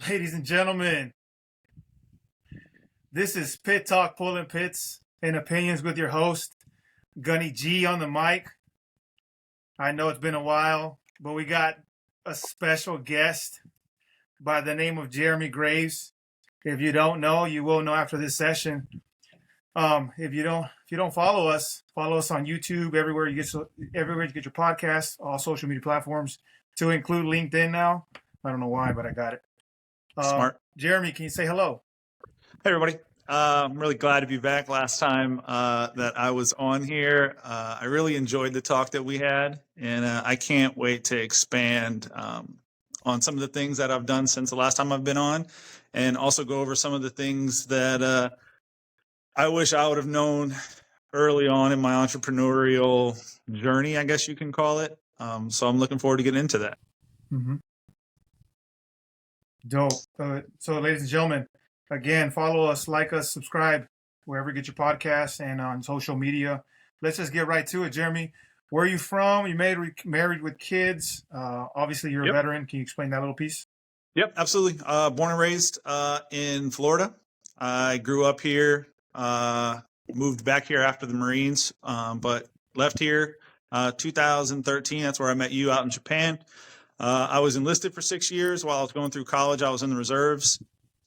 Ladies and gentlemen, this is Pit Talk Pulling Pits and Opinions with your host, Gunny G on the mic. I know it's been a while, but we got a special guest by the name of Jeremy Graves. If you don't know, you will know after this session. If you don't follow us on YouTube, everywhere you get your podcasts, all social media platforms, to include LinkedIn now. I don't know why, but I got it. Smart. Jeremy, can you say hello? Hey, everybody. I'm really glad to be back. Last time that I was on here, I really enjoyed the talk that we had, and I can't wait to expand on some of the things that I've done since the last time I've been on, and also go over some of the things that I wish I would have known early on in my entrepreneurial journey, I guess you can call it. So I'm looking forward to getting into that. Mm-hmm. Dope. So, ladies and gentlemen, again, follow us, like us, subscribe wherever you get your podcasts and on social media. Let's just get right to it, Jeremy. Where are you from? You married with kids. Obviously, you're a veteran. Can you explain that little piece? Yep, absolutely. Born and raised in Florida. I grew up here, moved back here after the Marines, but left here 2013. That's where I met you out in Japan. I was enlisted for 6 years while I was going through college. I was in the reserves.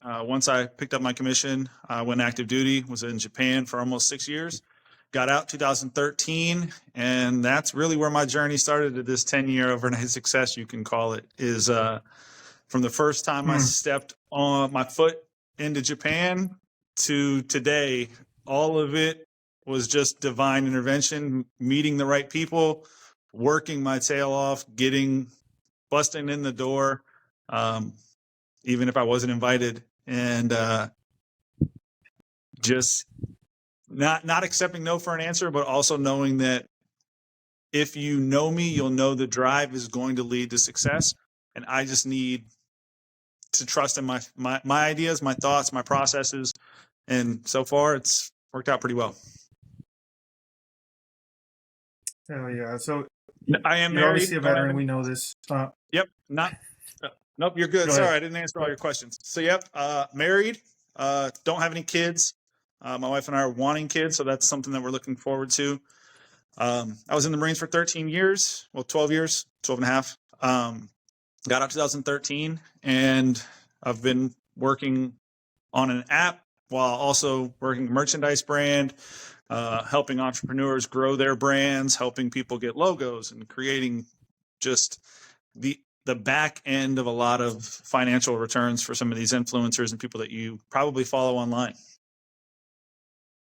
Once I picked up my commission, I went active duty, was in Japan for almost 6 years. Got out 2013, and that's really where my journey started to this 10-year overnight success, you can call it, is from the first time I stepped on my foot into Japan to today. All of it was just divine intervention, meeting the right people, working my tail off, busting in the door, even if I wasn't invited, and just not accepting no for an answer, but also knowing that if you know me, you'll know the drive is going to lead to success, and I just need to trust in my ideas, my thoughts, my processes, and so far it's worked out pretty well. Hell yeah! So I am you're married. obviously a veteran. We know this. Yep. Nope. You're good. Sorry, I didn't answer all your questions. So yep. Married. Don't have any kids. My wife and I are wanting kids, so that's something that we're looking forward to. I was in the Marines for 13 years. Well, 12 years, 12 and a half. Got out 2013, and I've been working on an app while also working merchandise brand, helping entrepreneurs grow their brands, helping people get logos, and creating just the back end of a lot of financial returns for some of these influencers and people that you probably follow online.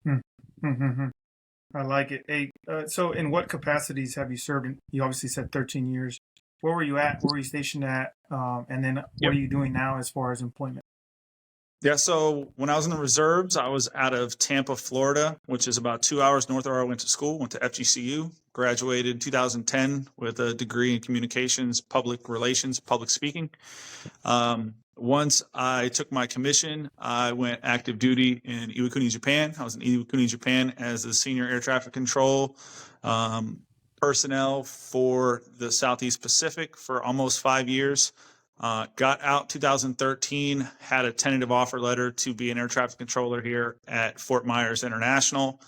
Mm-hmm. I like it. Hey, so in what capacities have you served? You obviously said 13 years. Where were you at? Where were you stationed at? And then what are you doing now as far as employment? Yeah, so when I was in the reserves, I was out of Tampa, Florida, which is about 2 hours north of where I went to school, went to FGCU, graduated 2010 with a degree in communications, public relations, public speaking. Once I took my commission, I went active duty in Iwakuni, Japan. I was in Iwakuni, Japan as the senior air traffic control personnel for the Southeast Pacific for almost 5 years. Got out 2013, had a tentative offer letter to be an air traffic controller here at Fort Myers International.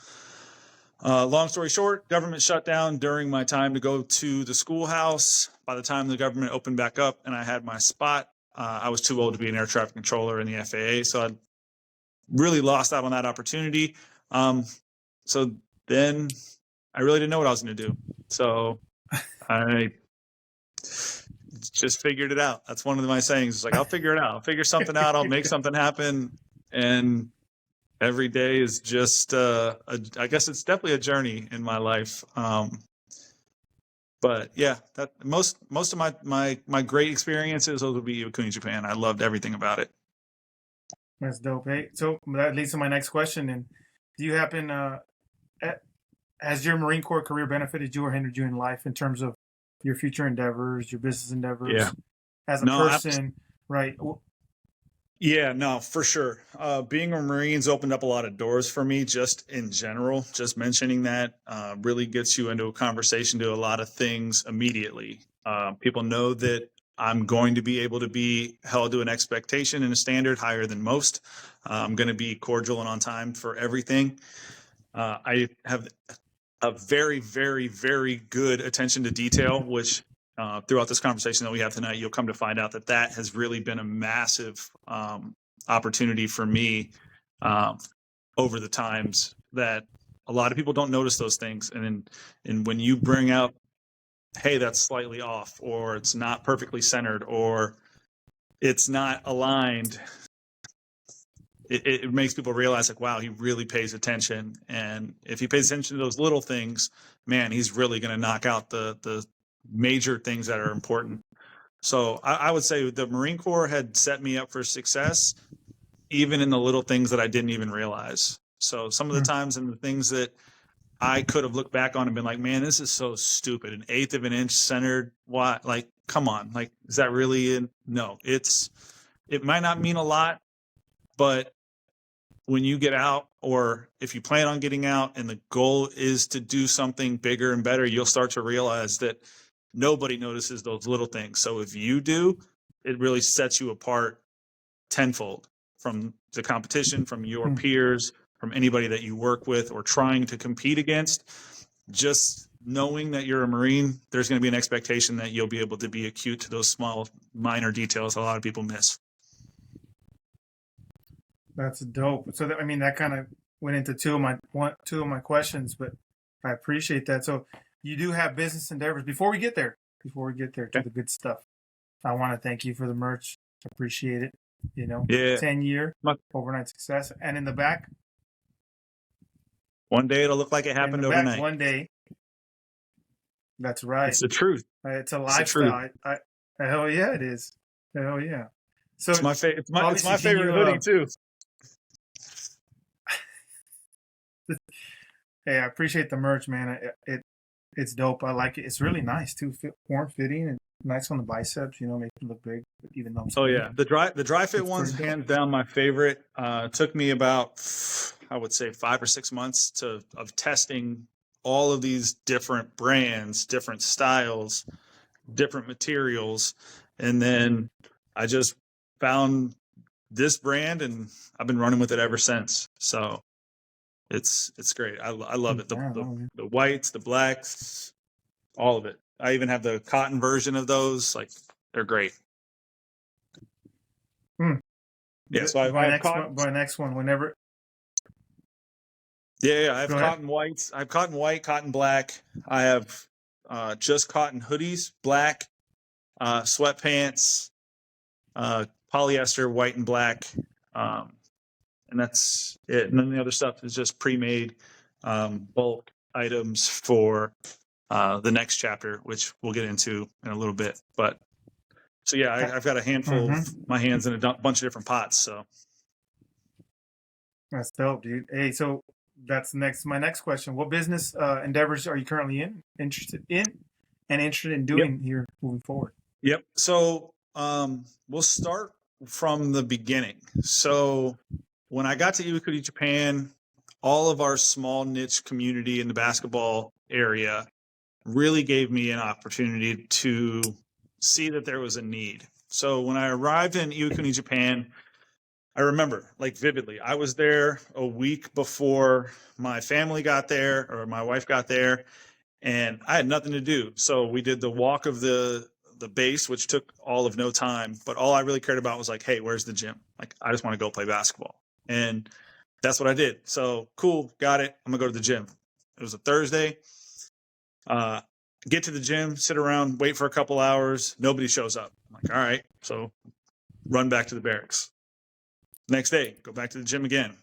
Long story short, government shut down during my time to go to the schoolhouse. By the time the government opened back up and I had my spot, I was too old to be an air traffic controller in the FAA. So I really lost out on that opportunity. So then I really didn't know what I was going to do. So I just figured it out. That's one of my sayings. It's like, I'll figure it out. I'll figure something out. I'll make something happen. And every day is just, I guess it's definitely a journey in my life. But yeah, that most of my great experiences, those would be Iwakuni, Japan. I loved everything about it. That's dope. Hey, so that leads to my next question. And do you happen, has your Marine Corps career benefited you or hindered you in life in terms of your future endeavors, your business endeavors, as a person, right? Yeah, no, for sure. Being a Marine's opened up a lot of doors for me just in general. Just mentioning that really gets you into a conversation to a lot of things immediately. People know that I'm going to be able to be held to an expectation and a standard higher than most. I'm going to be cordial and on time for everything. I have a very, very, very good attention to detail, which throughout this conversation that we have tonight, you'll come to find out that that has really been a massive opportunity for me over the times that a lot of people don't notice those things. And when you bring out, hey, that's slightly off, or it's not perfectly centered, or it's not aligned, it makes people realize, like, wow, he really pays attention. And if he pays attention to those little things, man, he's really going to knock out the major things that are important. So I would say the Marine Corps had set me up for success, even in the little things that I didn't even realize. So some of the times and the things that I could have looked back on and been like, man, this is so stupid. 1/8 of an inch centered. Why? Like, come on. Like, is that really in? No, it might not mean a lot, but when you get out, or if you plan on getting out and the goal is to do something bigger and better, you'll start to realize that nobody notices those little things. So if you do, it really sets you apart tenfold from the competition, from your peers, from anybody that you work with or trying to compete against. Just knowing that you're a Marine, there's going to be an expectation that you'll be able to be acute to those small, minor details a lot of people miss. That's dope. So that, I mean, that kind of went into two of my questions, but I appreciate that. So you do have business endeavors. Before we get there to the good stuff, I want to thank you for the merch. Appreciate it. 10-year overnight success. And in the back, one day it'll look like it happened overnight. One day. That's right. It's the truth. It's a lifestyle. Hell yeah, it is. Hell yeah. So it's my favorite hoodie too. Hey, I appreciate the merch, man. It's dope. I like it. It's really nice too. Form fitting and nice on the biceps. Make it look big, even though. The dry fit one's hands down my favorite. It took me about, I would say, 5 or 6 months of testing all of these different brands, different styles, different materials, and then I just found this brand and I've been running with it ever since. So it's great. I love it. The whites, the blacks, all of it. I even have the cotton version of those. Like, they're great. Yeah. So I have cotton. My next one, whenever. Yeah, I have cotton whites. I have cotton white, cotton black. I have just cotton hoodies, black, sweatpants, polyester, white and black. And that's it. And then the other stuff is just pre-made bulk items for the next chapter, which we'll get into in a little bit. But so yeah, I've got a handful of my hands in a bunch of different pots. So that's dope, dude. Hey, so that's my next question. What business endeavors are you currently interested in doing here moving forward? Yep. So we'll start from the beginning. So when I got to Iwakuni, Japan, all of our small niche community in the basketball area really gave me an opportunity to see that there was a need. So when I arrived in Iwakuni, Japan, I remember, like, vividly, I was there a week before my family got there, or my wife got there, and I had nothing to do. So we did the walk of the base, which took all of no time. But all I really cared about was like, hey, where's the gym? Like, I just want to go play basketball. And that's what I did. So cool, got it. I'm gonna go to the gym. It was a Thursday. Get to the gym, sit around, wait for a couple hours. Nobody shows up. I'm like, all right. So run back to the barracks. Next day, go back to the gym again.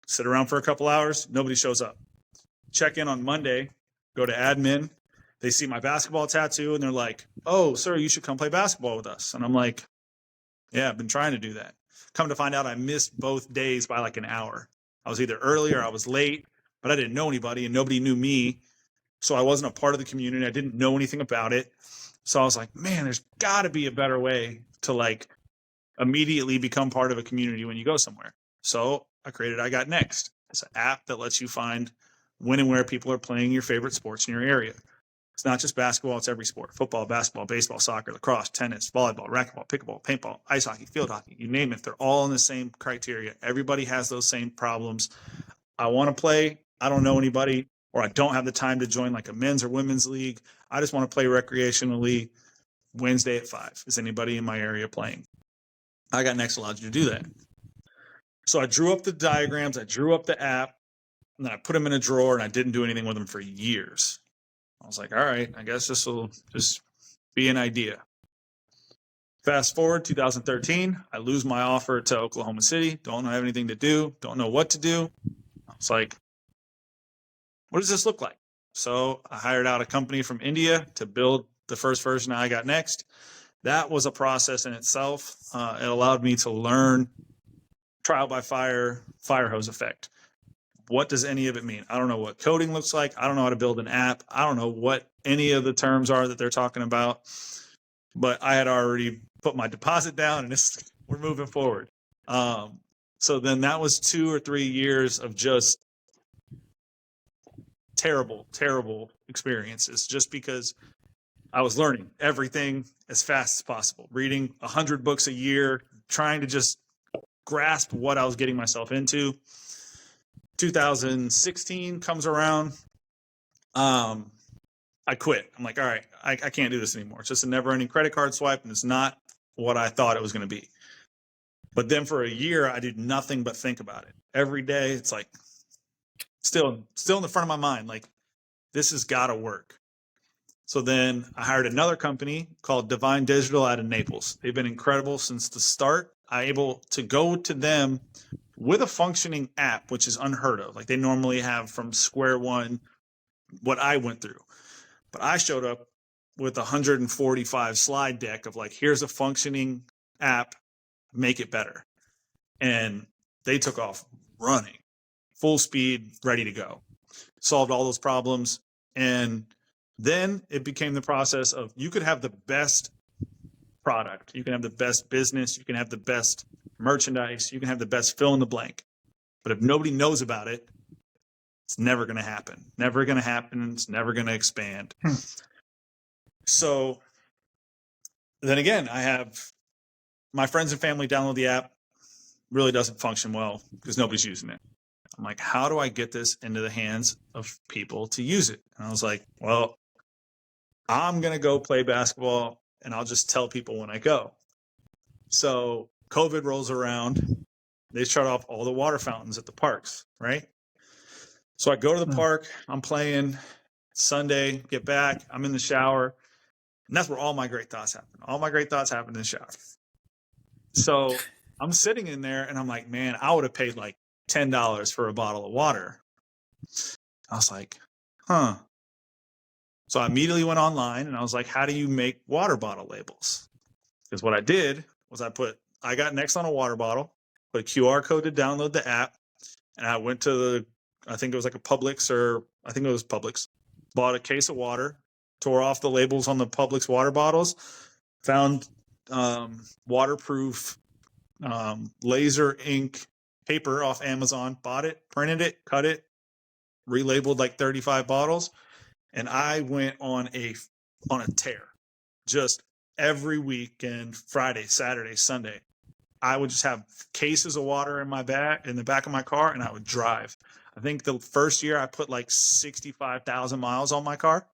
Sit around for a couple hours. Nobody shows up. Check in on Monday. Go to admin. They see my basketball tattoo and they're like, oh, sir, you should come play basketball with us. And I'm like, yeah, I've been trying to do that. Come to find out, I missed both days by like an hour. I was either early or I was late, but I didn't know anybody and nobody knew me. So I wasn't a part of the community. I didn't know anything about it. So I was like, man, there's got to be a better way to like immediately become part of a community when you go somewhere. So I created Gotnext. It's an app that lets you find when and where people are playing your favorite sports in your area. It's not just basketball, it's every sport. Football, basketball, baseball, soccer, lacrosse, tennis, volleyball, racquetball, pickleball, paintball, ice hockey, field hockey, you name it. They're all in the same criteria. Everybody has those same problems. I want to play. I don't know anybody, or I don't have the time to join like a men's or women's league. I just want to play recreationally. Wednesday at 5. Is anybody in my area playing? I Gotnext allowed you to do that. So I drew up the diagrams. I drew up the app. And then I put them in a drawer, and I didn't do anything with them for years. I was like, all right, I guess this will just be an idea. Fast forward 2013, I lose my offer to Oklahoma City. Don't have anything to do. Don't know what to do. I was like, what does this look like? So I hired out a company from India to build the first version of I Gotnext. That was a process in itself. It allowed me to learn trial by fire, fire hose effect. What does any of it mean? I don't know what coding looks like. I don't know how to build an app. I don't know what any of the terms are that they're talking about. But I had already put my deposit down, and we're moving forward. So then that was 2 or 3 years of just terrible, terrible experiences, just because I was learning everything as fast as possible, reading 100 books a year, trying to just grasp what I was getting myself into. 2016 comes around. I quit. I'm like, all right, I can't do this anymore. It's just a never-ending credit card swipe, and it's not what I thought it was going to be. But then for a year, I did nothing but think about it. Every day, it's like still in the front of my mind, like, this has got to work. So then I hired another company called Divine Digital out of Naples. They've been incredible since the start. I'm able to go to them with a functioning app, which is unheard of. Like, they normally have from square one what I went through. But I showed up with a 145 slide deck of like, here's a functioning app, make it better. And they took off running, full speed, ready to go. Solved all those problems. And then it became the process of, you could have the best product, you can have the best business, you can have the best merchandise, you can have the best fill in the blank. But if nobody knows about it, it's never going to happen. Never going to happen. It's never going to expand. So then again, I have my friends and family download the app. Really doesn't function well because nobody's using it. I'm like, how do I get this into the hands of people to use it? And I was like, well, I'm going to go play basketball and I'll just tell people when I go. So COVID rolls around. They shut off all the water fountains at the parks, right? So I go to the park, I'm playing Sunday, get back, I'm in the shower, and that's where all my great thoughts happen. All my great thoughts happen in the shower. So I'm sitting in there and I'm like, man, I would have paid like $10 for a bottle of water. I was like, huh. So I immediately went online and I was like, how do you make water bottle labels? Because what I did was I Gotnext on a water bottle, put a QR code to download the app, and I went to I think it was like a Publix, bought a case of water, tore off the labels on the Publix water bottles, found waterproof laser ink paper off Amazon, bought it, printed it, cut it, relabeled like 35 bottles. And I went on a tear. Just every weekend, Friday, Saturday, Sunday, I would just have cases of water in the back of my car, and I would drive. I think the first year I put like 65,000 miles on my car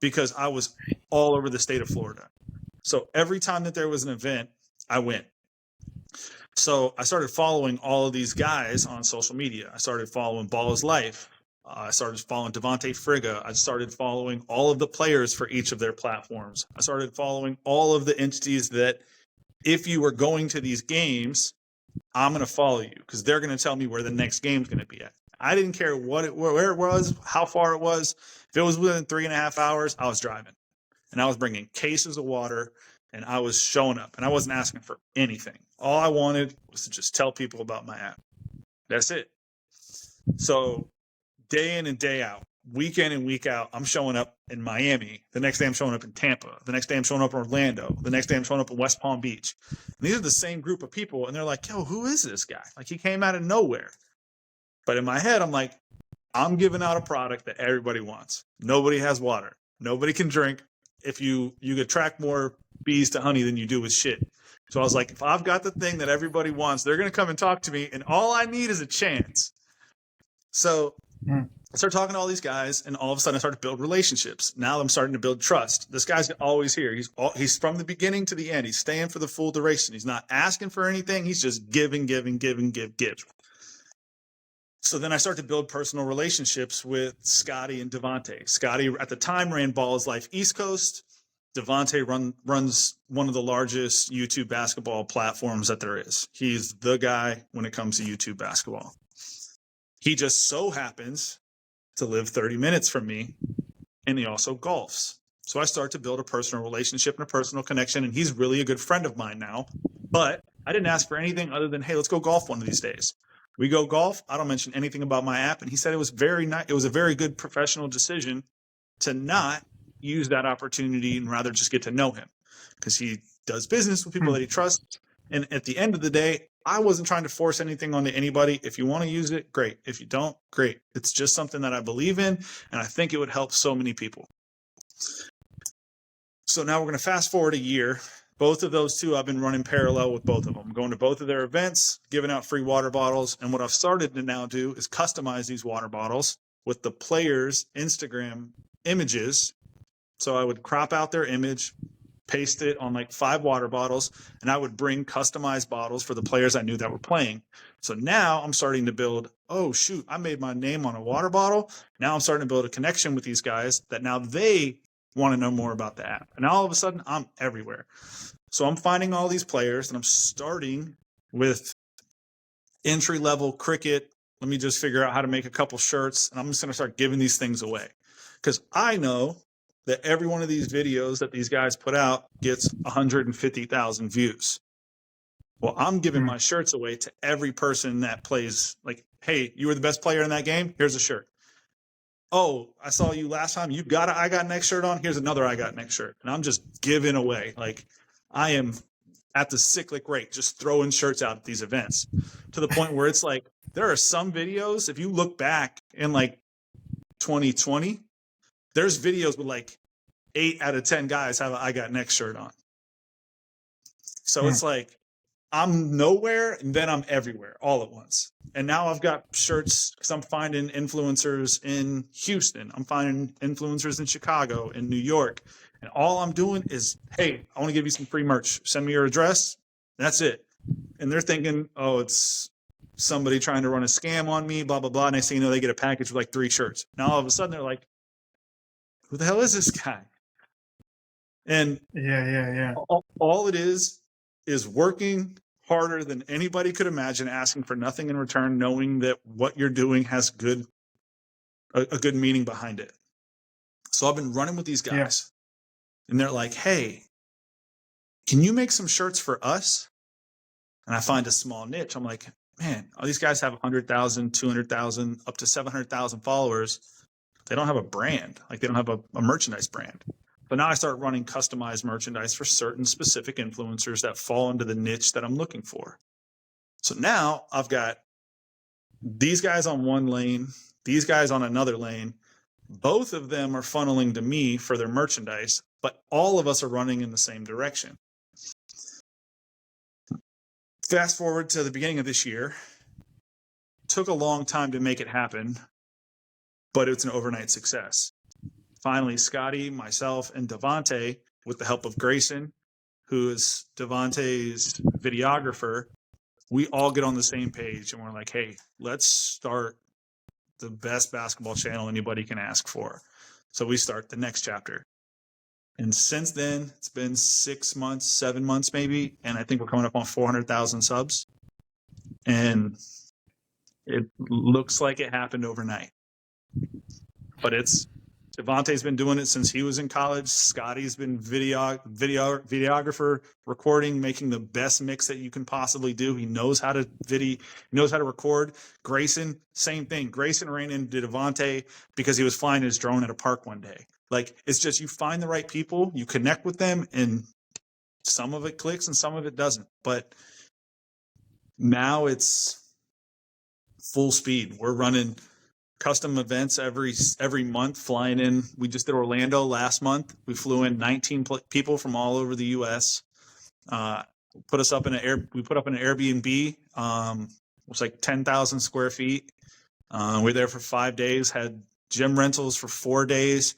because I was all over the state of Florida. So every time that there was an event, I went. So I started following all of these guys on social media. I started following Ball is Life. I started following Devontae Frigga. I started following all of the players for each of their platforms. I started following all of the entities that, if you were going to these games, I'm going to follow you because they're going to tell me where the next game's going to be at. I didn't care where it was, how far it was. If it was within 3.5 hours, I was driving. And I was bringing cases of water, and I was showing up. And I wasn't asking for anything. All I wanted was to just tell people about my app. That's it. So day in and day out, week in and week out, I'm showing up in Miami. The next day I'm showing up in Tampa. The next day I'm showing up in Orlando. The next day I'm showing up in West Palm Beach. And these are the same group of people. And they're like, yo, who is this guy? Like, he came out of nowhere. But in my head, I'm like, I'm giving out a product that everybody wants. Nobody has water. Nobody can drink. If you attract more bees to honey than you do with shit. So I was like, if I've got the thing that everybody wants, they're going to come and talk to me, and all I need is a chance. So Mm. I started talking to all these guys, and all of a sudden I started to build relationships. Now I'm starting to build trust. This guy's always here. He's from the beginning to the end. He's staying for the full duration. He's not asking for anything. He's just giving. So then I start to build personal relationships with Scotty and Devontae. Scotty at the time ran Ball is Life East Coast. Devontae runs one of the largest YouTube basketball platforms that there is. He's the guy when it comes to YouTube basketball. He just so happens to live 30 minutes from me, and he also golfs. So I start to build a personal relationship and a personal connection, and he's really a good friend of mine now. But I didn't ask for anything other than, hey, let's go golf one of these days. We go golf. I don't mention anything about my app, and he said it was very nice. It was a very good professional decision to not use that opportunity and rather just get to know him, because he does business with people that he trusts. And at the end of the day, I wasn't trying to force anything onto anybody. If you want to use it, great. If you don't, great. It's just something that I believe in, and I think it would help so many people. So now we're going to fast forward a year. Both of those two, I've been running parallel with both of them. I'm going to both of their events, giving out free water bottles. And what I've started to now do is customize these water bottles with the players' Instagram images. So I would crop out their image, paste it on like 5 water bottles, and I would bring customized bottles for the players I knew that were playing. So now I'm starting to build, oh shoot, I made my name on a water bottle. Now I'm starting to build a connection with these guys that now they want to know more about the app. And all of a sudden I'm everywhere. So I'm finding all these players, and I'm starting with entry-level cricket. Let me just figure out how to make a couple shirts, and I'm just going to start giving these things away. Because I know that every one of these videos that these guys put out gets 150,000 views. Well, I'm giving my shirts away to every person that plays. Like, hey, you were the best player in that game. Here's a shirt. Oh, I saw you last time. You got an I Got Next shirt on. Here's another I Got Next shirt. And I'm just giving away. Like, I am at the cyclic rate, just throwing shirts out at these events, to the point where it's like, there are some videos, if you look back in like 2020, there's videos with like 8 out of 10 guys have an I Got Next shirt on. So it's like, I'm nowhere and then I'm everywhere all at once. And now I've got shirts because I'm finding influencers in Houston. I'm finding influencers in Chicago, in New York. And all I'm doing is, hey, I want to give you some free merch. Send me your address. That's it. And they're thinking, oh, it's somebody trying to run a scam on me, blah, blah, blah. Next thing you know, they get a package with like 3 shirts. Now all of a sudden they're like, who the hell is this guy? And all it is working harder than anybody could imagine, asking for nothing in return, knowing that what you're doing has a good meaning behind it. So I've been running with these guys, and they're like, hey, can you make some shirts for us? And I find a small niche. I'm like, man, all these guys have 100,000, 200,000, up to 700,000 followers. They don't have a brand. Like, they don't have a merchandise brand. But now I start running customized merchandise for certain specific influencers that fall into the niche that I'm looking for. So now I've got these guys on one lane, these guys on another lane. Both of them are funneling to me for their merchandise, but all of us are running in the same direction. Fast forward to the beginning of this year. Took a long time to make it happen, but it's an overnight success. Finally, Scotty, myself, and Devontae, with the help of Grayson, who is Devontae's videographer, we all get on the same page, and we're like, hey, let's start the best basketball channel anybody can ask for. So we start the next chapter. And since then, it's been 6 months, 7 months maybe, and I think we're coming up on 400,000 subs. And it looks like it happened overnight. But Devontae's been doing it since he was in college. Scotty's been videographer, recording, making the best mix that you can possibly do. He knows how to record. Grayson, same thing. Grayson ran into Devontae because he was flying his drone at a park one day. Like, it's just, you find the right people, you connect with them, and some of it clicks and some of it doesn't. But now it's full speed. We're running custom events every month, flying in. We just did Orlando last month. We flew in 19 people from all over the U.S. We put up an Airbnb. It was like 10,000 square feet. We were there for 5 days. Had gym rentals for 4 days.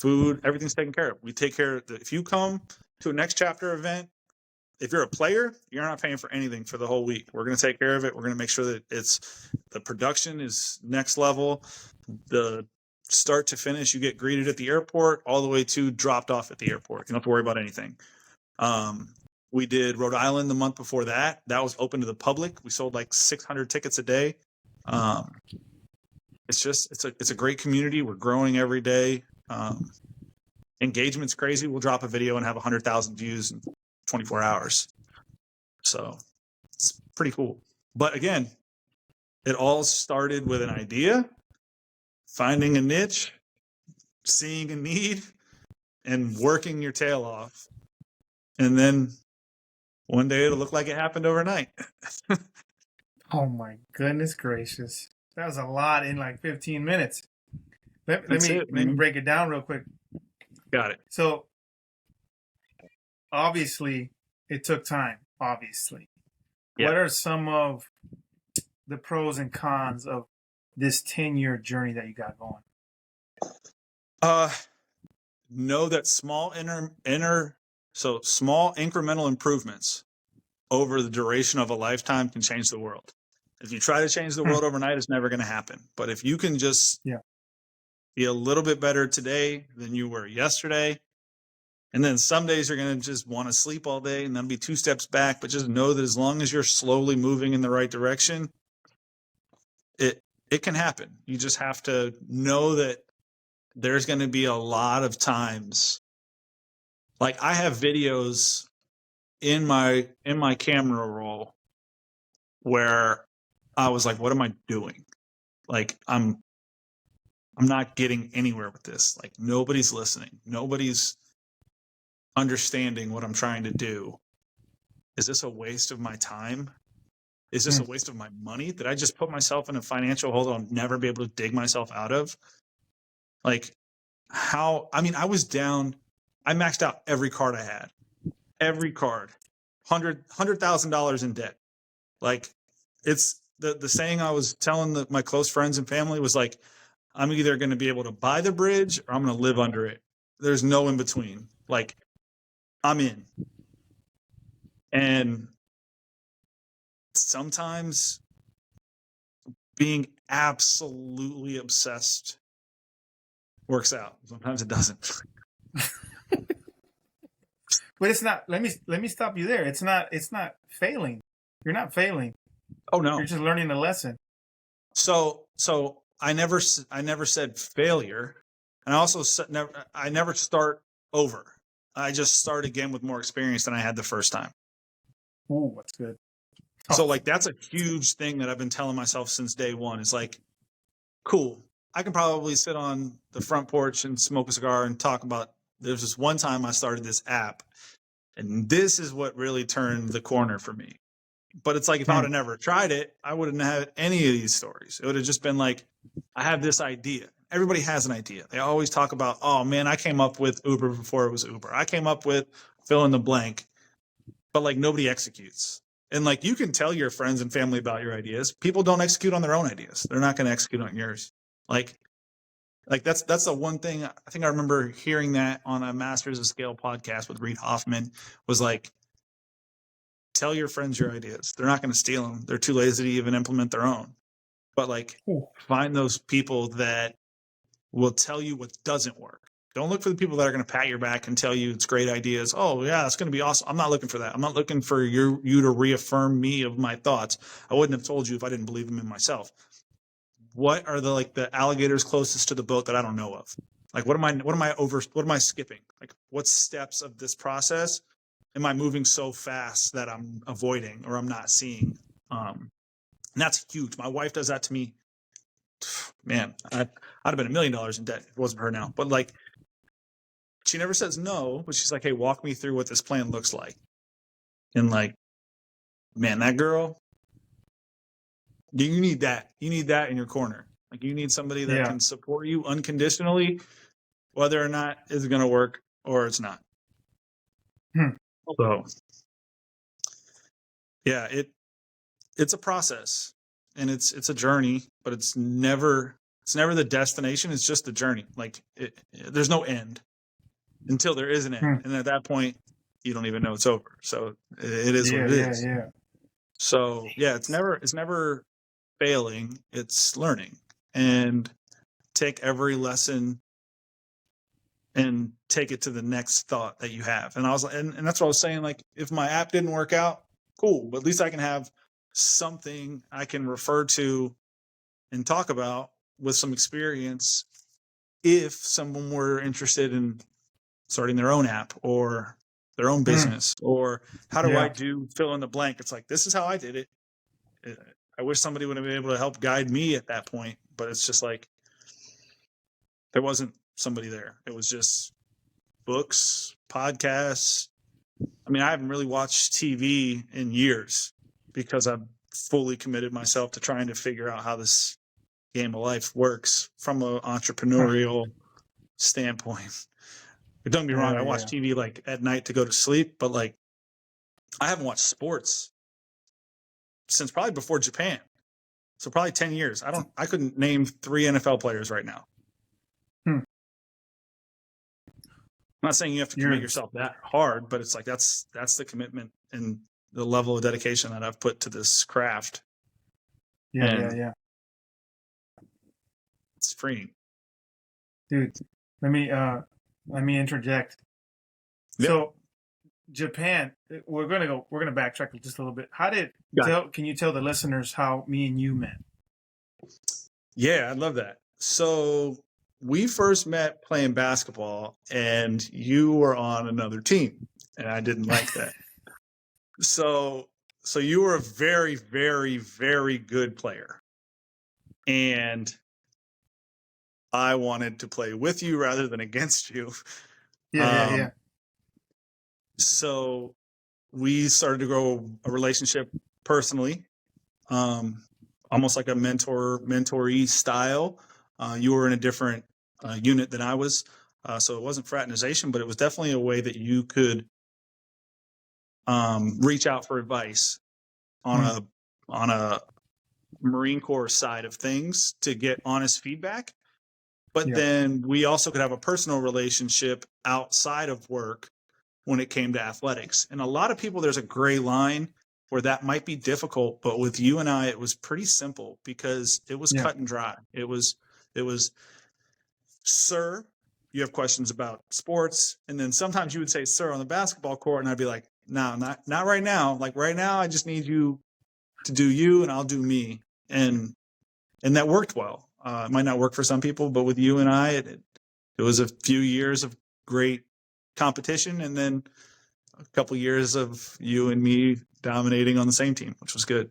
Food, everything's taken care of. We take care of if you come to a Next Chapter event, if you're a player, you're not paying for anything for the whole week. We're going to take care of it. We're going to make sure that the production is next level. The start to finish, you get greeted at the airport all the way to dropped off at the airport. You don't have to worry about anything. We did Rhode Island the month before that. That was open to the public. We sold like 600 tickets a day. It's a great community. We're growing every day. Engagement's crazy. We'll drop a video and have 100,000 views in 24 hours. So it's pretty cool. But again, it all started with an idea, finding a niche, seeing a need, and working your tail off. And then one day it'll look like it happened overnight. Oh my goodness gracious. That was a lot in like 15 minutes. Let me break it down real quick. Got it. So obviously it took time, obviously. Yeah. What are some of the pros and cons of this 10-year journey that you got going? Know that small small incremental improvements over the duration of a lifetime can change the world. If you try to change the world overnight, it's never going to happen. But if you can just be a little bit better today than you were yesterday, and then some days you're going to just want to sleep all day and then be 2 steps back, but just know that as long as you're slowly moving in the right direction, it can happen. You just have to know that there's going to be a lot of times. Like I have videos in my camera roll where I was like, what am I doing? Like I'm not getting anywhere with this. Like nobody's listening. Nobody's understanding what I'm trying to do. Is this a waste of my time? Is this a waste of my money? Did I just put myself in a financial hole that I'll never be able to dig myself out of? Like I was down. I maxed out every card I had. Every card. $100,000 in debt. Like it's the saying I was telling my close friends and family was like, I'm either going to be able to buy the bridge or I'm going to live under it. There's no in between. Like I'm in. And sometimes being absolutely obsessed works out. Sometimes it doesn't. But it's not. Let me stop you there. It's not failing. You're not failing. Oh no. You're just learning a lesson. So I never said failure, and I also said I never start over. I just start again with more experience than I had the first time. Ooh, that's good. So like that's a huge thing that I've been telling myself since day one. It's like, cool. I can probably sit on the front porch and smoke a cigar and talk about. There's this one time I started this app, and this is what really turned the corner for me. But it's like if I would have never tried it, I wouldn't have had any of these stories. It would have just been like, I have this idea. Everybody has an idea. They always talk about, oh man, I came up with Uber before it was Uber. I came up with fill in the blank. But like nobody executes. And like you can tell your friends and family about your ideas. People don't execute on their own ideas. They're not going to execute on yours. Like that's the one thing. I think I remember hearing that on a Masters of Scale podcast with Reid Hoffman was like, tell your friends your ideas. They're not going to steal them. They're too lazy to even implement their own. But like find those people that will tell you what doesn't work. Don't look for the people that are going to pat your back and tell you it's great ideas. Oh yeah, it's going to be awesome. I'm not looking for that. I'm not looking for you to reaffirm me of my thoughts. I wouldn't have told you if I didn't believe them in myself. What are the alligators closest to the boat that I don't know of? Like what am I skipping? Like what steps of this process am I moving so fast that I'm avoiding or I'm not seeing? And that's huge. My wife does that to me. Man, I'd have been $1 million in debt if it wasn't for her now. But like, she never says no, but she's like, hey, walk me through what this plan looks like. And like, man, that girl, you need that. You need that in your corner. Like you need somebody that Yeah. can support you unconditionally, whether or not it's going to work or it's not. Hmm. So yeah, it's a process and it's a journey, but it's never the destination. It's just the journey. Like there's no end until there is an end. Hmm. And at that point, you don't even know it's over. So it is what Yeah, it yeah, is. yeah. So yeah, it's never failing. It's learning, and take every lesson and take it to the next thought that you have. And I was like, and that's what I was saying. Like if my app didn't work out, cool, but at least I can have something I can refer to and talk about with some experience if someone were interested in starting their own app or their own Hmm. business, or how do I Yeah. do fill in the blank. It's like, this is how I did it. I wish somebody would have been able to help guide me at that point, but it's just like there wasn't somebody there. It was just books, podcasts. I mean, I haven't really watched TV in years because I've fully committed myself to trying to figure out how this game of life works from an Huh. entrepreneurial standpoint. But don't get me wrong, Yeah, I watch yeah. TV like at night to go to sleep, but like I haven't watched sports since probably before Japan. So probably 10 years. I couldn't name 3 NFL players right now. Hmm. I'm not saying you have to commit You're, yourself that hard, but it's like that's the commitment and the level of dedication that I've put to this craft, yeah, yeah, and yeah. it's freeing. Dude, let me interject. Yeah. So Japan, we're gonna backtrack just a little bit. Can you tell the listeners how me and you met? Yeah, I love that. So we first met playing basketball, and you were on another team, and I didn't like that. So you were a very, very, very good player, and I wanted to play with you rather than against you. Yeah, yeah, yeah. Um, so we started to grow a relationship personally, almost like a mentoree style. You were in a different unit than I was, so it wasn't fraternization, but it was definitely a way that you could reach out for advice on Hmm. a Marine Corps side of things to get honest feedback. But Yeah, then we also could have a personal relationship outside of work when it came to athletics. And a lot of people, there's a gray line where that might be difficult, but with you and I, it was pretty simple because it was yeah. cut and dry. It was, sir, you have questions about sports. And then sometimes you would say, sir, on the basketball court. And I'd be like, no, not right now. Like right now, I just need you to do you and I'll do me. And that worked well. It might not work for some people, but with you and I, it was a few years of great competition, and then a couple years of you and me dominating on the same team, which was good.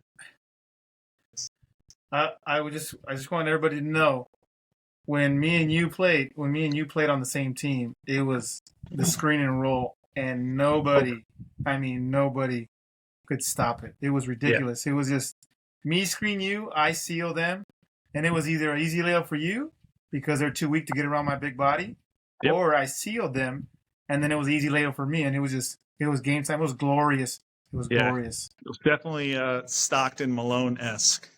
I just want everybody to know when me and you played on the same team, it was the screen and roll, and nobody could stop it. It was Yeah. ridiculous. It was just me screen you, I seal them, and it was either an easy layup for you because they're too weak to get around my big body, Yep. or I sealed them, and then it was easy layup for me, and it was game time. It was glorious. It was Yeah. glorious. It was definitely Stockton Malone-esque.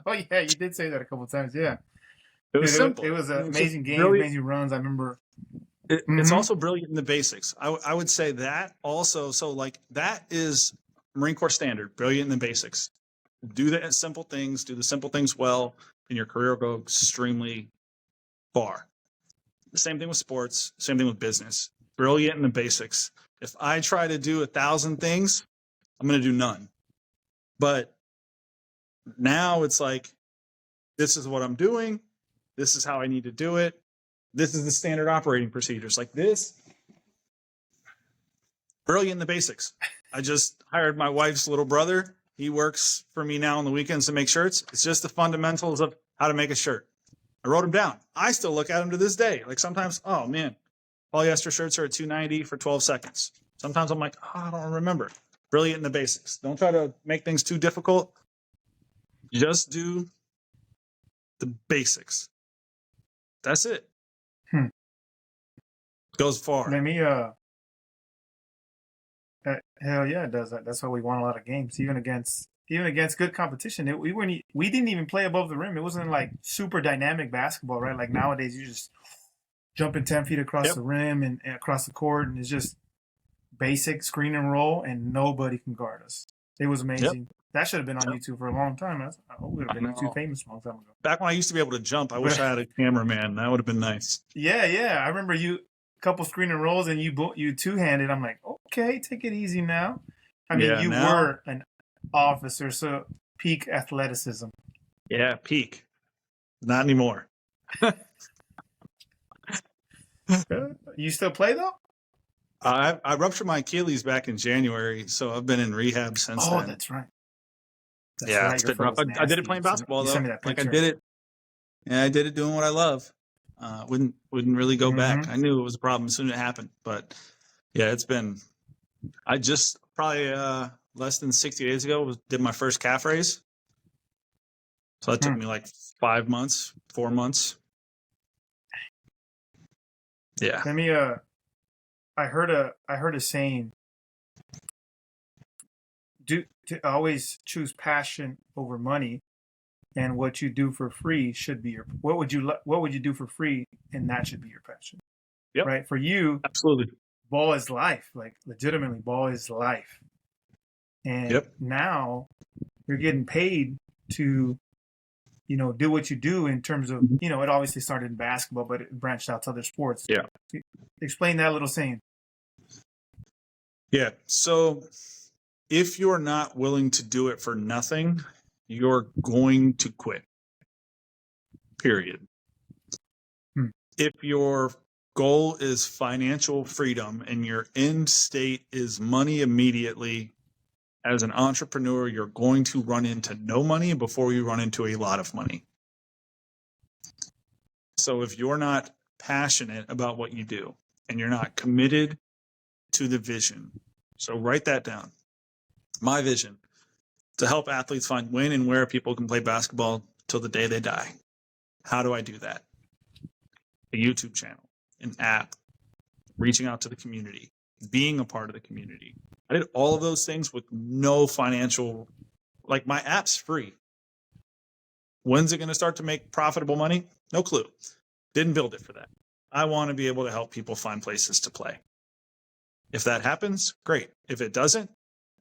Oh yeah, you did say that a couple of times. Yeah, It was dude, simple. it was an It's just amazing game, brilliant. amazing runs. I remember. It's also brilliant in the basics. I would say that also. So like that is Marine Corps standard, brilliant in the basics. Do the simple things, do the simple things well, and your career will go extremely far. The same thing with sports, same thing with business. Brilliant in the basics. If I try to do 1,000 things, I'm going to do none. But now it's like, this is what I'm doing. This is how I need to do it. This is the standard operating procedures. Like this, brilliant in the basics. I just hired my wife's little brother. He works for me now on the weekends to make shirts. It's just the fundamentals of how to make a shirt. I wrote them down. I still look at them to this day. Like sometimes, oh man, polyester shirts are at $2.90 for 12 seconds. Sometimes I'm like, oh, I don't remember. Brilliant in the basics. Don't try to make things too difficult. Just do the basics. That's it. Goes far. Let me hell yeah, it does that. That's why we won a lot of games, even against good competition. We didn't even play above the rim. It wasn't like super dynamic basketball, right? Like nowadays, you just jumping 10 feet across the rim and across the court, and it's just basic screen and roll, and nobody can guard us. It was amazing. Yep. That should have been on YouTube for a long time. I hope we would have been YouTube famous a long time ago. Back when I used to be able to jump, I wish I had a cameraman. That would have been nice. Yeah. I remember you couple screen and rolls and you two-handed. I'm like, okay, take it easy now. I mean, you were an officer, so peak athleticism. Yeah, peak. Not anymore. You still play though? I ruptured my Achilles back in January, so I've been in rehab since then. Oh, that's right. It's been rough. I did it playing basketball though. Like I did it. Yeah, I did it doing what I love. Wouldn't really go back. I knew it was a problem as soon as it happened, but yeah, it's been. I just probably less than 60 days ago did my first calf raise. So that took me like 4 months. Yeah. Let me. I heard a saying. To always choose passion over money, and what you do for free should be your. What would you do for free, and that should be your passion. Yep. Right, for you. Absolutely. Ball is life. Like legitimately, ball is life. And now you're getting paid to, do what you do in terms of, it obviously started in basketball, but it branched out to other sports. Yeah. Explain that little saying. Yeah. So if you're not willing to do it for nothing, you're going to quit. Period. If your goal is financial freedom and your end state is money immediately, as an entrepreneur, you're going to run into no money before you run into a lot of money. So if you're not passionate about what you do and you're not committed to the vision, so write that down. My vision, to help athletes find when and where people can play basketball till the day they die. How do I do that? A YouTube channel, an app, reaching out to the community, being a part of the community. I did all of those things with no financial, like my app's free. When's it going to start to make profitable money? No clue. Didn't build it for that. I want to be able to help people find places to play. If that happens, great. If it doesn't,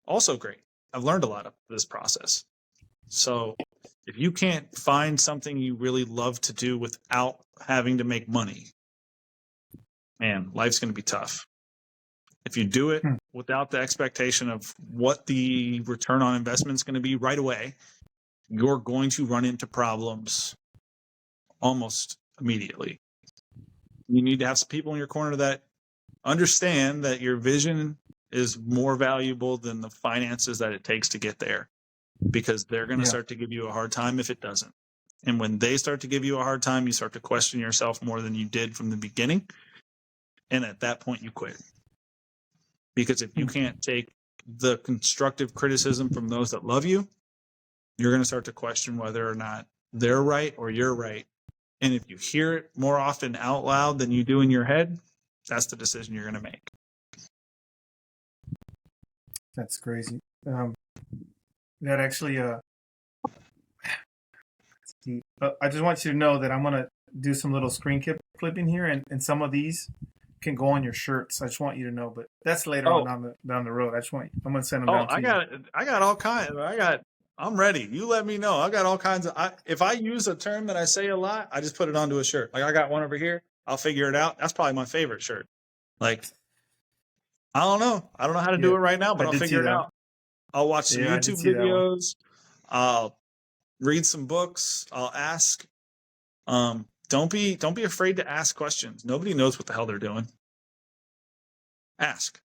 also great. I've learned a lot of this process. So if you can't find something you really love to do without having to make money, man, life's going to be tough. If you do it without the expectation of what the return on investment is going to be right away, you're going to run into problems almost immediately. You need to have some people in your corner that understand that your vision is more valuable than the finances that it takes to get there, because they're going to start to give you a hard time if it doesn't. And when they start to give you a hard time, you start to question yourself more than you did from the beginning. And at that point, you quit. Because if you can't take the constructive criticism from those that love you, you're going to start to question whether or not they're right or you're right. And if you hear it more often out loud than you do in your head, that's the decision you're going to make. That's crazy. That actually, I just want you to know that I'm going to do some little screen clipping here, and some of these can go on your shirts. I just want you to know, but that's later on down the road. I'm gonna send them down to you. I got all kinds. I'm ready. You let me know. I got all kinds of. If I use a term that I say a lot, I just put it onto a shirt. Like I got one over here. I'll figure it out. That's probably my favorite shirt. Like I don't know how to do it right now, but I'll figure it out. I'll watch some YouTube videos. I'll read some books. I'll ask. Don't be afraid to ask questions. Nobody knows what the hell they're doing. Ask.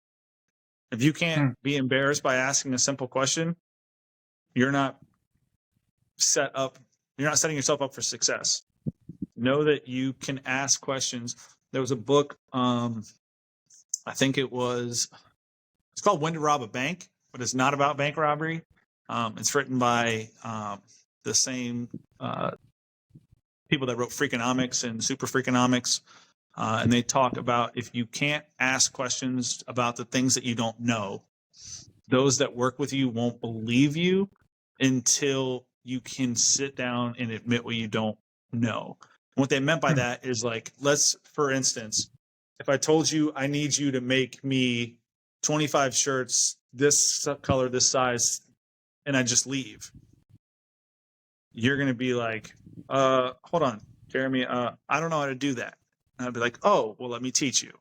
If you can't be embarrassed by asking a simple question, you're not setting yourself up for success. Know that you can ask questions. There was a book, I think it's called When to Rob a Bank, but it's not about bank robbery. It's written by the same people that wrote Freakonomics and Super Freakonomics. And they talk about if you can't ask questions about the things that you don't know, those that work with you won't believe you until you can sit down and admit what you don't know. And what they meant by that is like, for instance, if I told you I need you to make me 25 shirts, this color, this size, and I just leave, you're going to be like, hold on, Jeremy, I don't know how to do that. And I'd be like, oh, well, let me teach you.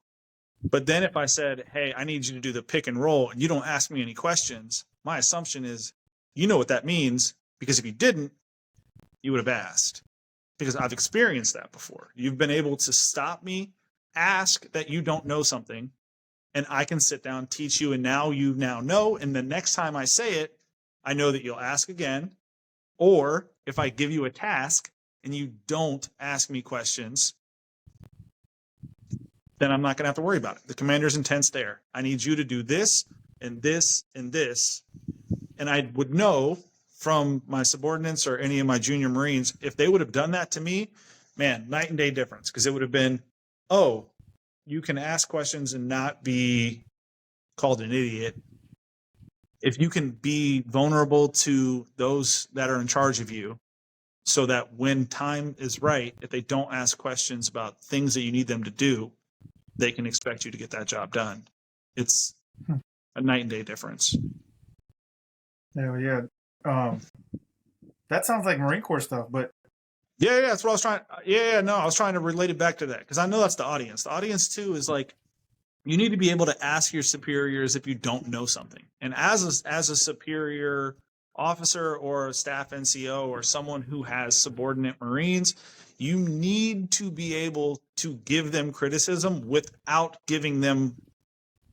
But then if I said, hey, I need you to do the pick and roll and you don't ask me any questions, my assumption is you know what that means, because if you didn't, you would have asked, because I've experienced that before. You've been able to stop me, ask that you don't know something, and I can sit down, teach you, and now you now know. And the next time I say it, I know that you'll ask again. Or if I give you a task and you don't ask me questions, then I'm not going to have to worry about it. The commander's intent's there. I need you to do this and this and this. And I would know from my subordinates or any of my junior Marines, if they would have done that to me, man, night and day difference. Because it would have been, oh, you can ask questions and not be called an idiot. If you can be vulnerable to those that are in charge of you, so that when time is right, if they don't ask questions about things that you need them to do, they can expect you to get that job done. It's a night and day difference. Yeah. That sounds like Marine Corps stuff, but yeah, that's what I was trying. I was trying to relate it back to that, because I know that's the audience. The audience too is like, you need to be able to ask your superiors if you don't know something. And as a superior officer or a staff NCO or someone who has subordinate Marines, you need to be able to give them criticism without giving them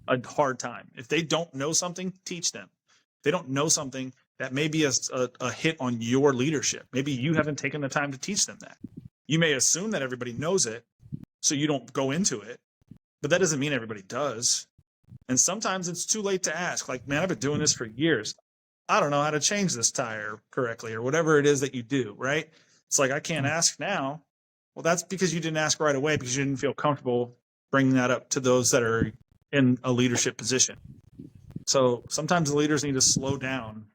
a hard time. If they don't know something, teach them. If they don't know something, that may be a hit on your leadership. Maybe you haven't taken the time to teach them that. You may assume that everybody knows it, so you don't go into it, but that doesn't mean everybody does. And sometimes it's too late to ask. Like, man, I've been doing this for years. I don't know how to change this tire correctly, or whatever it is that you do, right? It's like, I can't ask now. Well, that's because you didn't ask right away, because you didn't feel comfortable bringing that up to those that are in a leadership position. So sometimes the leaders need to slow down,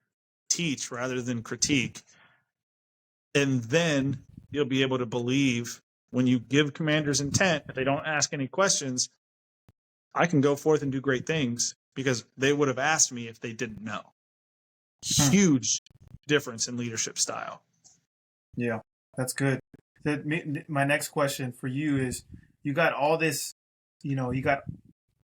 teach rather than critique. And then you'll be able to believe when you give commanders intent, if they don't ask any questions, I can go forth and do great things because they would have asked me if they didn't know. Huge difference in leadership style. Yeah, that's good. My next question for you is, you got all this, you got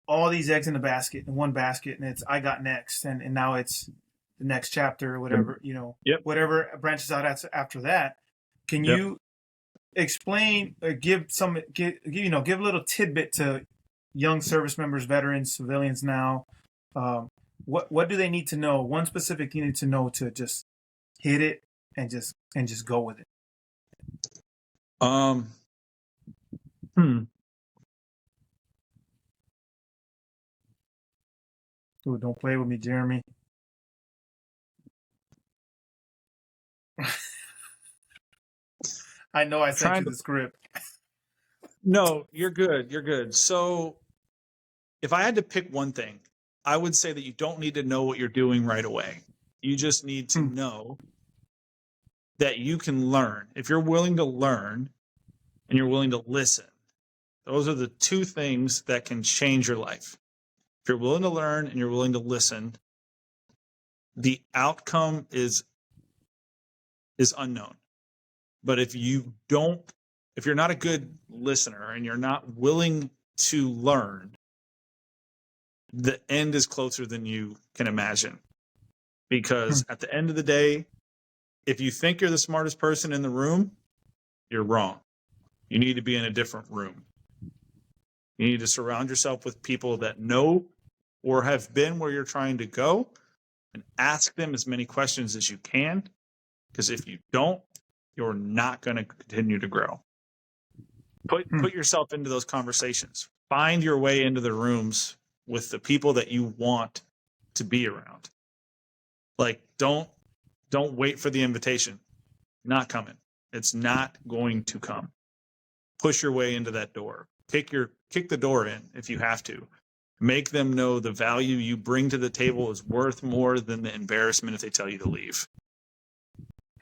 all these eggs in one basket, and it's I got next, and now it's the next chapter or whatever, whatever branches out after that. Can you explain, give a little tidbit to young service members, veterans, civilians now? What do they need to know? One specific thing you need to know to just hit it and just go with it. Ooh, don't play with me, Jeremy. I know I sent you the script. No, you're good. You're good. So if I had to pick one thing, I would say that you don't need to know what you're doing right away. You just need to know that you can learn. If you're willing to learn and you're willing to listen, those are the two things that can change your life. If you're willing to learn and you're willing to listen, the outcome is unknown. But if you're not a good listener and you're not willing to learn, the end is closer than you can imagine. Because at the end of the day, if you think you're the smartest person in the room, you're wrong. You need to be in a different room. You need to surround yourself with people that know or have been where you're trying to go, and ask them as many questions as you can. Because if you don't, you're not going to continue to grow. Put yourself into those conversations. Find your way into the rooms with the people that you want to be around. Like, don't wait for the invitation. Not coming. It's not going to come. Push your way into that door. Kick the door in if you have to. Make them know the value you bring to the table is worth more than the embarrassment if they tell you to leave.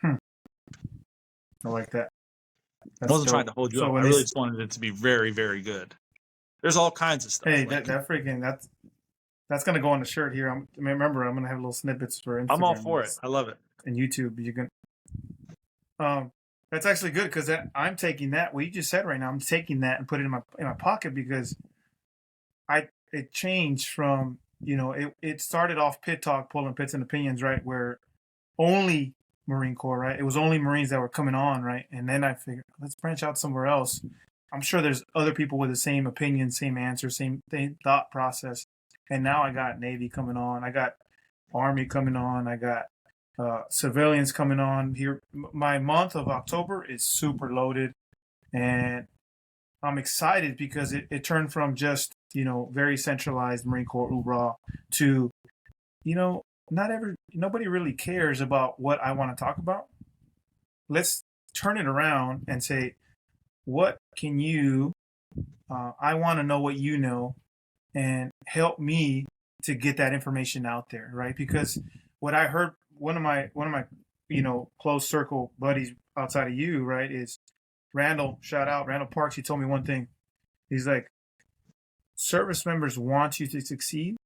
I like that. I wasn't trying to hold you up. I really just wanted it to be very, very good. There's all kinds of stuff. Hey, like, that's gonna go on the shirt here. Remember, I'm gonna have little snippets for Instagram. I'm all for it. I love it. And YouTube, you can. That's actually good because I'm taking that. What you just said right now, I'm taking that and put it in my pocket because it changed from it started off Pit Talk, pulling pits and opinions, right, where only Marine Corps, right? It was only Marines that were coming on, right? And then I figured, let's branch out somewhere else. I'm sure there's other people with the same opinion, same answer, same thought process. And now I got Navy coming on. I got Army coming on. I got civilians coming on here. My month of October is super loaded. And I'm excited because it turned from just, very centralized Marine Corps hoorah to, nobody really cares about what I want to talk about. Let's turn it around and say, what can you, I want to know what you know and help me to get that information out there, right? Because what I heard, one of my, close circle buddies outside of you, right, is Randall, shout out, Randall Parks. He told me one thing. He's like, service members want you to succeed,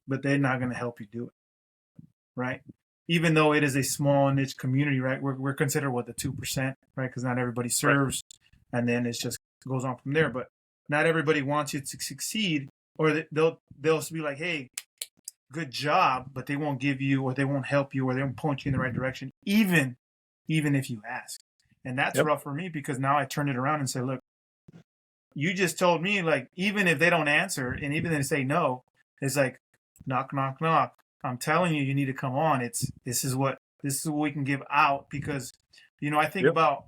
but they're not going to help you do it, right? Even though it is a small niche community, right? We're considered the 2%, right? Because not everybody serves, right. And then it just goes on from there. But not everybody wants you to succeed, or they'll be like, "Hey, good job," but they won't give you, or they won't help you, or they won't point you in the right direction, even if you ask. And that's rough for me because now I turn it around and say, "Look, you just told me, like, even if they don't answer, and even if they say no, it's like knock, knock, knock. I'm telling you, you need to come on. This is what we can give out because, I think about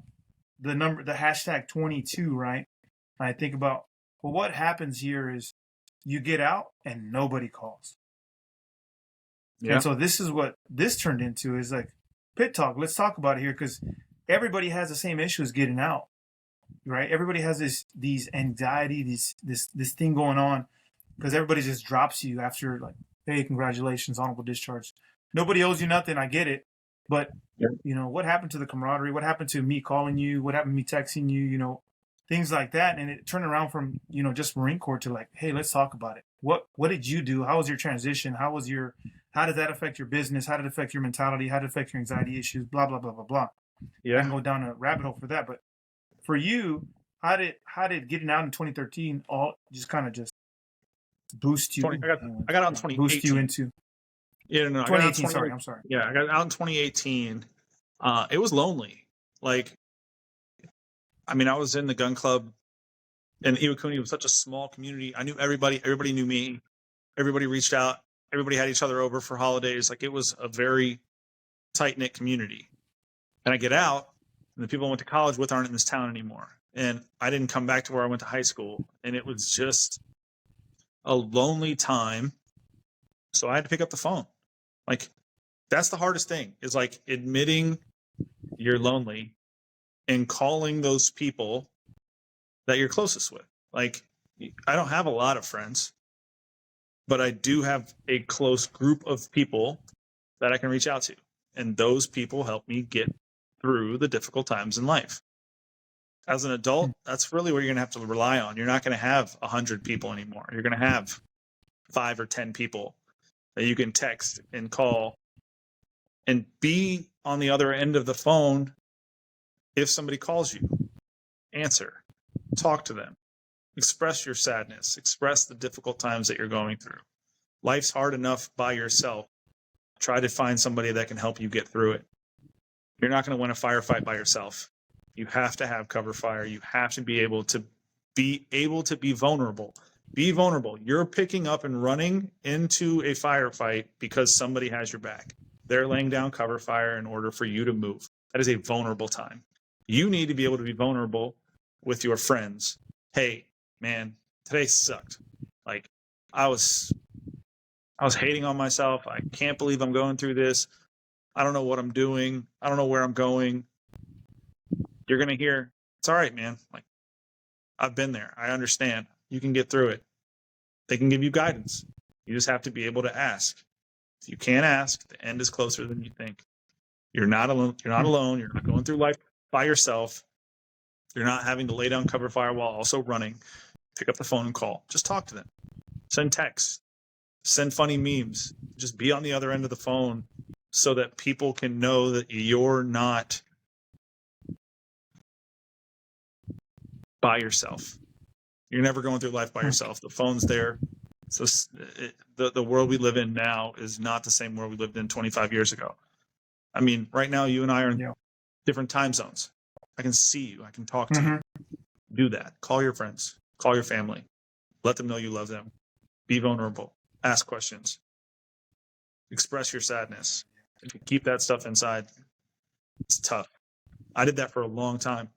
the hashtag 22, right? I think about, well, what happens here is you get out and nobody calls. Yeah. And so this is what this turned into is like Pit Talk. Let's talk about it here because everybody has the same issues getting out, right? Everybody has these anxiety, this thing going on because everybody just drops you after like, hey, congratulations, honorable discharge. Nobody owes you nothing. I get it. But, what happened to the camaraderie? What happened to me calling you? What happened to me texting you? Things like that. And it turned around from, just Marine Corps to like, hey, let's talk about it. What did you do? How was your transition? How did that affect your business? How did it affect your mentality? How did it affect your anxiety issues? Blah, blah, blah, blah, blah. Yeah. I can go down a rabbit hole for that. But for you, how did getting out in 2013 all just kind of just boost you? I got out in 2018. Boost you into 2018. Sorry, I'm sorry. Yeah, I got out in 2018. It was lonely. Like, I mean, I was in the gun club, and Iwakuni was such a small community. I knew everybody. Everybody knew me. Everybody reached out. Everybody had each other over for holidays. Like, it was a very tight knit community. And I get out, and the people I went to college with aren't in this town anymore. And I didn't come back to where I went to high school, and it was just a lonely time. So I had to pick up the phone. Like, that's the hardest thing is like admitting you're lonely and calling those people that you're closest with. Like, I don't have a lot of friends, but I do have a close group of people that I can reach out to. And those people help me get through the difficult times in life. As an adult, that's really what you're going to have to rely on. You're not going to have 100 people anymore. You're going to have 5 or 10 people that you can text and call and be on the other end of the phone. If somebody calls you, answer, talk to them, express your sadness, express the difficult times that you're going through. Life's hard enough by yourself. Try to find somebody that can help you get through it. You're not going to win a firefight by yourself. You have to have cover fire. You have to be able to be vulnerable. Be vulnerable. You're picking up and running into a firefight because somebody has your back. They're laying down cover fire in order for you to move. That is a vulnerable time. You need to be able to be vulnerable with your friends. Hey, man, today sucked. Like, I was hating on myself. I can't believe I'm going through this. I don't know what I'm doing. I don't know where I'm going. you're going to hear, it's all right, man. Like, I've been there. I understand. You can get through it. They can give you guidance. You just have to be able to ask. If you can't ask, the end is closer than you think. You're not alone. You're not alone. You're not going through life by yourself. You're not having to lay down cover fire while also running. Pick up the phone and call. Just talk to them. Send texts. Send funny memes. Just be on the other end of the phone so that people can know that you're not by yourself. You're never going through life by yourself. The phone's there. So the world we live in now is not the same world we lived in 25 years ago. I mean, right now, you and I are in different time zones. I can see you. I can talk to you. Do that. Call your friends. Call your family. Let them know you love them. Be vulnerable. Ask questions. Express your sadness. If you keep that stuff inside, it's tough. I did that for a long time.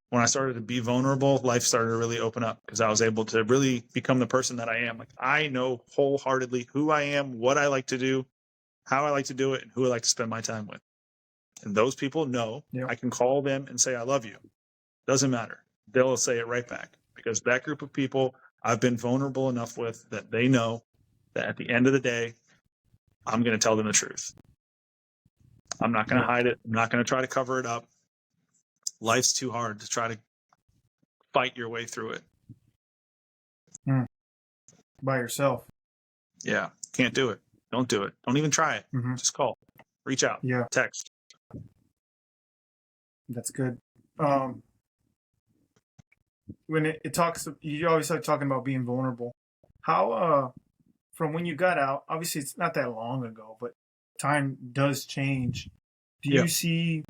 When I started to be vulnerable, life started to really open up because I was able to really become the person that I am. Like, I know wholeheartedly who I am, what I like to do, how I like to do it, and who I like to spend my time with. And those people know I can call them and say, I love you. Doesn't matter. They'll say it right back because that group of people I've been vulnerable enough with that they know that at the end of the day, I'm going to tell them the truth. I'm not going to hide it. I'm not going to try to cover it up. Life's too hard to try to fight your way through it. By yourself. Yeah. Can't do it. Don't do it. Don't even try it. Just call. Reach out. Yeah. Text. That's good. When it talks, you always start talking about being vulnerable. How, from when you got out, obviously it's not that long ago, but time does change. Do you see,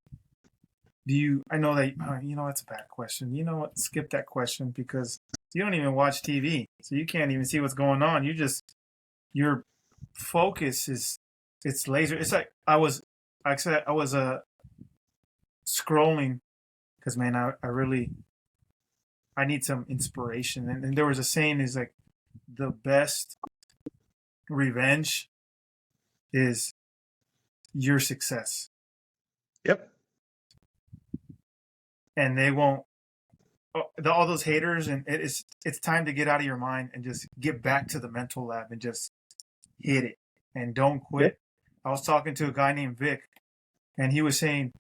I know that, that's a bad question. You know what? Skip that question because you don't even watch TV. So you can't even see what's going on. Your focus it's laser. It's like I was scrolling because, man, I need some inspiration. And there was a saying is like the best revenge is your success. Yep. And they won't, all those haters, and it's time to get out of your mind and just get back to the mental lab and just hit it and don't quit. Yep. I was talking to a guy named Vic, and he was saying,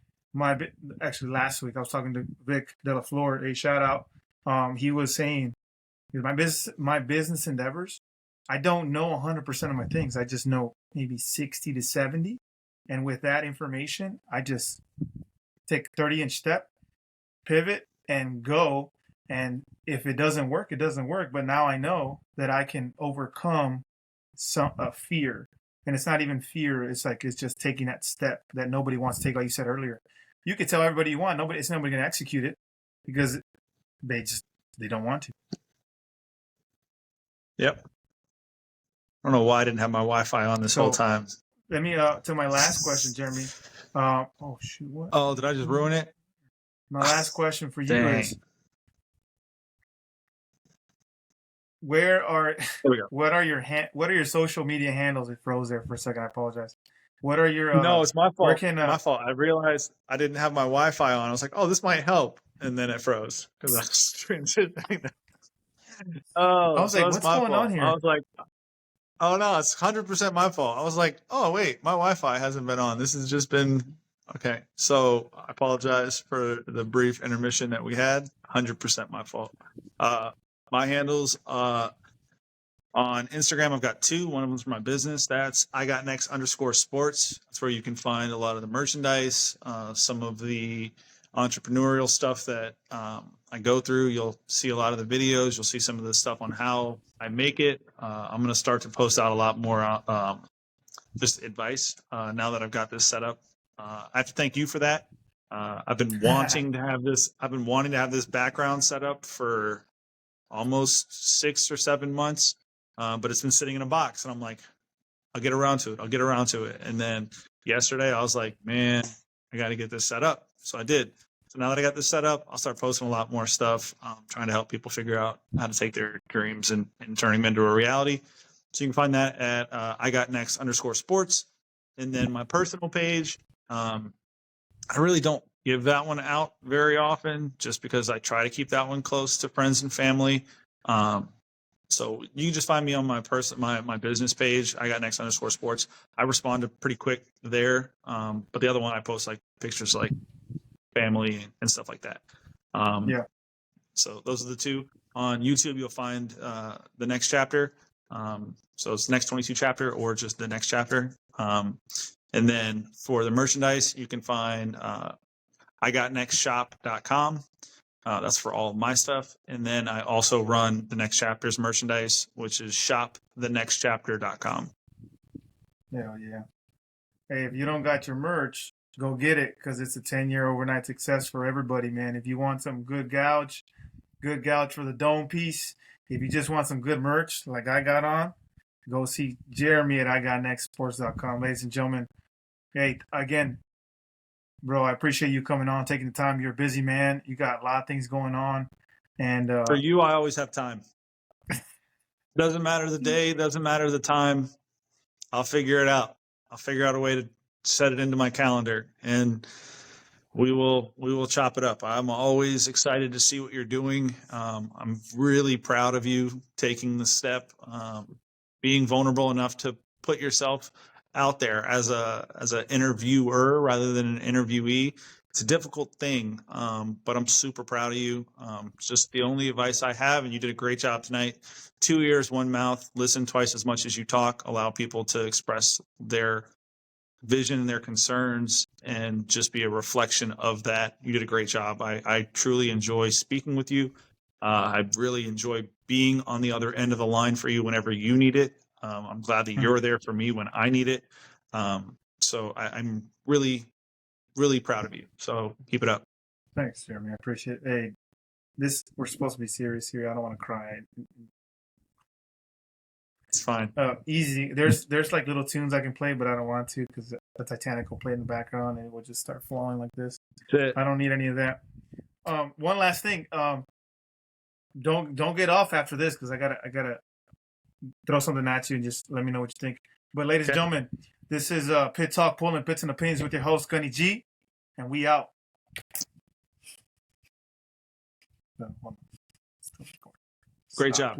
actually last week I was talking to Vic De La Flor, a shout out. He was saying, my business endeavors, I don't know 100% of my things. I just know maybe 60 to 70. And with that information, I just take a 30-inch step, pivot, and go. And if it doesn't work, it doesn't work. But now I know that I can overcome a fear. And it's not even fear. It's just taking that step that nobody wants to take, like you said earlier. You could tell everybody you want. It's nobody going to execute it because they don't want to. Yep. I don't know why I didn't have my Wi-Fi on this whole time. Let me to my last question, Jeremy. Oh shoot! What? Oh, did I just ruin it? My last question for you is: what are your social media handles? It froze there for a second. I apologize. What are your? No, it's my fault. My fault. I realized I didn't have my Wi-Fi on. I was like, oh, this might help, and then it froze because I was transitioning. I was like, what's going on here? I was like, oh no, it's 100% my fault. I was like, oh wait, my Wi-Fi hasn't been on. This has just been okay. So I apologize for the brief intermission that we had. 100% my fault. My handles on Instagram, I've got two. One of them's for my business. That's @Gotnext_sports. That's where you can find a lot of the merchandise, some of the entrepreneurial stuff that I go through. You'll see a lot of the videos. You'll see some of the stuff on how I make it. I'm going to start to post out a lot more just advice now that I've got this set up. I have to thank you for that. I've been wanting to have this. I've been wanting to have this background set up for almost 6 or 7 months, but it's been sitting in a box, and I'm like, I'll get around to it. And then yesterday, I was like, man, I got to get this set up. So I did. So now that I got this set up, I'll start posting a lot more stuff, trying to help people figure out how to take their dreams and turning them into a reality. So you can find that at @Gotnext_sports. And then my personal page, I really don't give that one out very often, just because I try to keep that one close to friends and family. So you can just find me on my my business page. I got Gotnext_sports. I respond pretty quick there. But the other one I post like pictures like family and stuff like that. Yeah. So those are the two. On YouTube, you'll find the next chapter. So it's next 22 chapter or just the next chapter. And then for the merchandise, you can find igotnextshop.com. That's for all of my stuff. And then I also run the next chapter's merchandise, which is shopthenextchapter.com. Hell yeah. Hey, if you don't got your merch, go get it, because it's a 10-year overnight success for everybody, man. If you want some good gouge for the dome piece. If you just want some good merch like I got on, go see Jeremy at igotnextsports.com. Ladies and gentlemen, hey, again, bro, I appreciate you coming on, taking the time. You're a busy man. You got a lot of things going on. And for you, I always have time. Doesn't matter the day, doesn't matter the time. I'll figure it out. I'll figure out a way to set it into my calendar, and we will chop it up. I'm always excited to see what you're doing. I'm really proud of you taking the step, being vulnerable enough to put yourself out there as an interviewer rather than an interviewee. It's a difficult thing, but I'm super proud of you. It's just the only advice I have, and you did a great job tonight. 2 ears, 1 mouth. Listen twice as much as you talk. Allow people to express their vision and their concerns, and just be a reflection of that. You did a great job. I truly enjoy speaking with you. I really enjoy being on the other end of the line for you whenever you need it. I'm glad that you're there for me when I need it. So I'm really, really proud of you. So keep it up. Thanks, Jeremy. I appreciate it. Hey, we're supposed to be serious here. I don't want to cry. It's fine. Easy. There's like little tunes I can play, but I don't want to, because the Titanic will play in the background and it will just start flowing like this. I don't need any of that. One last thing. Don't get off after this, because I gotta throw something at you and just let me know what you think. But ladies and gentlemen, this is Pit Talk, pulling pits and opinions with your host Gunny G, and we out. Great job.